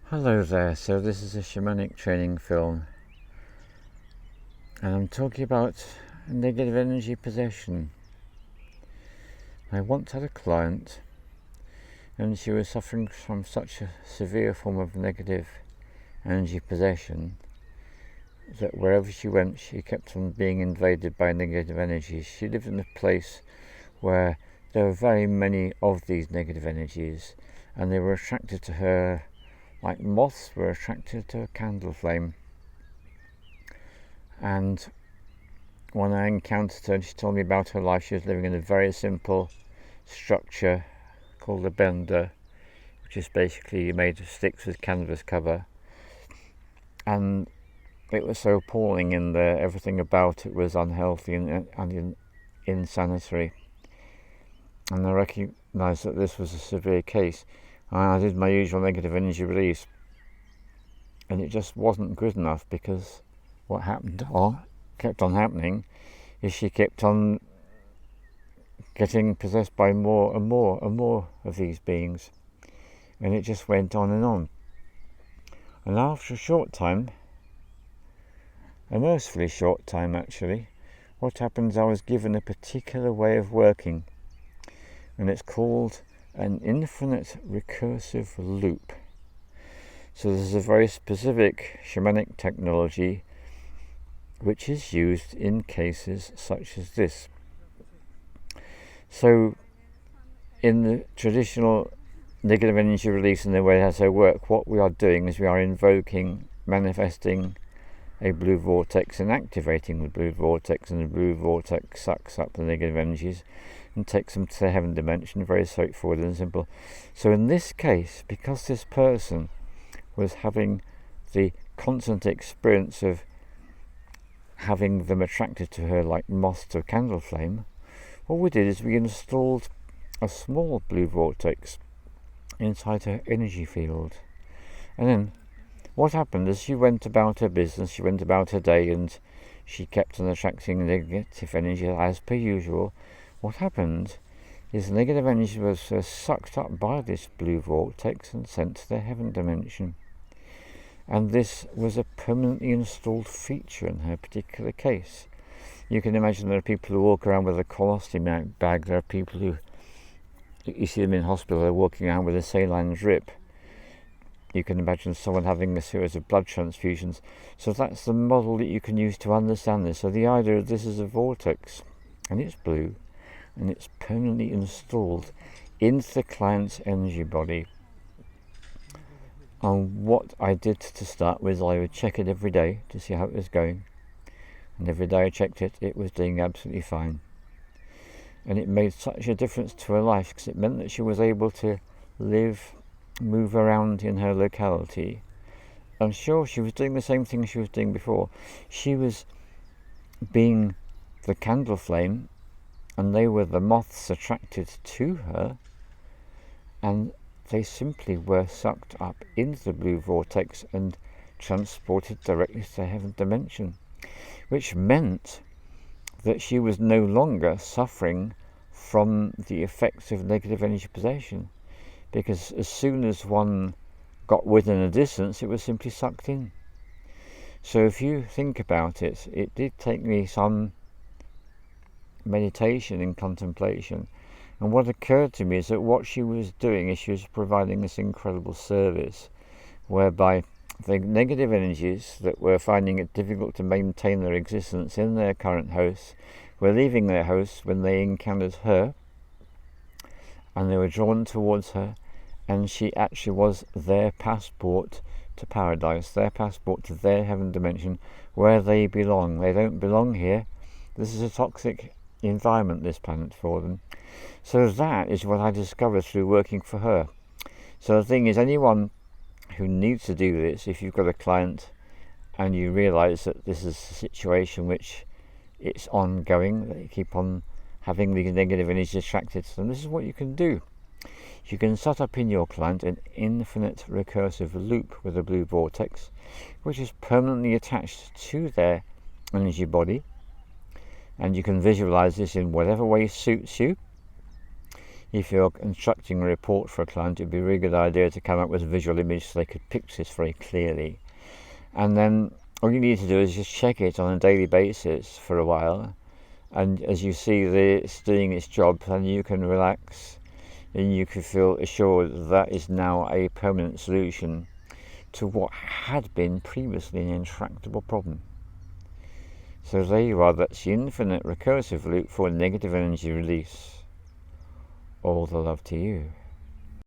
Hello there, so this is a shamanic training film and I'm talking about negative energy possession. I once had a client and she was suffering from such a severe form of negative energy possession that wherever she went she kept on being invaded by negative energies. She lived in a place where there were very many of these negative energies and they were attracted to her like moths were attracted to a candle flame. And when I encountered her and she told me about her life, she was living in a very simple structure called a bender, which is basically made of sticks with canvas cover. And it was so appalling in there, everything about it was unhealthy and insanitary. And I recognised that this was a severe case. And I did my usual negative energy release, and it just wasn't good enough, because what happened or kept on happening is she kept on getting possessed by more and more and more of these beings, and it just went on and on. And after a short time, a mercifully short time actually, what happens, I was given a particular way of working, and it's called an infinite recursive loop. So this is a very specific shamanic technology which is used in cases such as this. So in the traditional negative energy release and the way as I work, what we are doing is we are invoking, manifesting a blue vortex and activating the blue vortex, and the blue vortex sucks up the negative energies and takes them to the heaven dimension. Very straightforward and simple. So in this case, because this person was having the constant experience of having them attracted to her like moths to a candle flame, what we did is we installed a small blue vortex inside her energy field. And then what happened is she went about her business, she went about her day, and she kept on attracting negative energy as per usual. What happened is negative energy was sucked up by this blue vortex and sent to the heaven dimension. And this was a permanently installed feature in her particular case. You can imagine there are people who walk around with a colostomy bag. There are people who, you see them in hospital, they're walking around with a saline drip. You can imagine someone having a series of blood transfusions. So that's the model that you can use to understand this. So the idea of this is a vortex, and it's blue, and it's permanently installed into the client's energy body. And what I did to start with, I would check it every day to see how it was going. And every day I checked it, it was doing absolutely fine. And it made such a difference to her life, because it meant that she was able to move around in her locality. I'm sure she was doing the same thing she was doing before. She was being the candle flame, and they were the moths attracted to her, and they simply were sucked up into the blue vortex and transported directly to the heaven dimension, which meant that she was no longer suffering from the effects of negative energy possession, because as soon as one got within a distance, it was simply sucked in. So if you think about it, it did take me some meditation and contemplation, and what occurred to me is that what she was doing is she was providing this incredible service whereby the negative energies that were finding it difficult to maintain their existence in their current hosts were leaving their hosts when they encountered her, and they were drawn towards her, and she actually was their passport to paradise, their passport to their heaven dimension, where they belong. They don't belong here. This is a toxic environment, this planet, for them. So that is what I discovered through working for her. So the thing is, anyone who needs to do this, if you've got a client and you realise that this is a situation which it's ongoing, that you keep on having the negative energy attracted to them, this is what you can do. You can set up in your client an infinite recursive loop with a blue vortex, which is permanently attached to their energy body, and you can visualize this in whatever way suits you. if you're constructing a report for a client, it'd be a really good idea to come up with a visual image so they could picture this very clearly. And then all you need to do is just check it on a daily basis for a while, and as you see this doing its job, then you can relax and you can feel assured that is now a permanent solution to what had been previously an intractable problem. So there you are, that's the infinite recursive loop for negative energy release. All the love to you.